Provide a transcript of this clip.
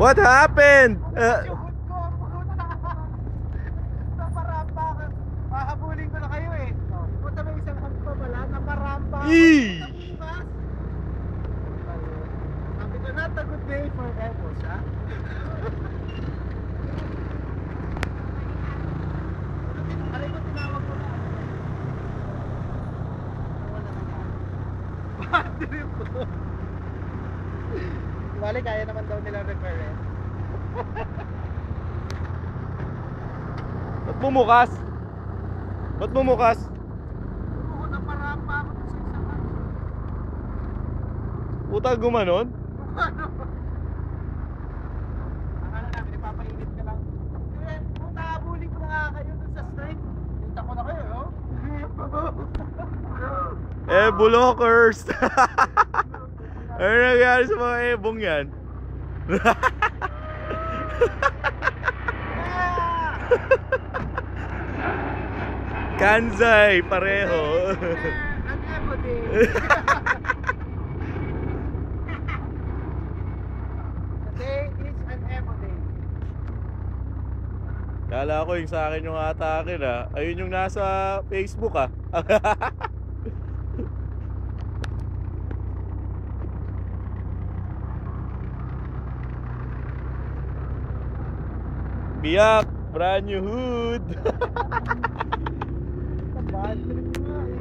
What happened? Sugod ko ang puta. Naparampa ka. Hahabulin ko na kayo eh. Puta may isang hag pa pala. Naparampa ako. Eesh! Bukas. Sabi ko, not a good day for Evos, ha? Aray ko, tinawag ko na. Wala na nga. Bad trip ko. Bali, kaya naman daw nila repair eh. Ba't bumukas? Ba't bumukas? Oo, naparampa ako sa isang hag. Puta gumanon? Ano? Akala namin, ipapainit ka lang. Eh, puta, habulin ko na nga kayo dun sa straight. Kita ko na kayo, oh. Blockers! Ano nangyari sa mga ebong yan? Kanzai, pareho. Ang ebo din. Today is an ebo day. Kala ko yung sa akin yung atake na. Ayun yung nasa Facebook ah. Biyak, brand new hood. Bad trip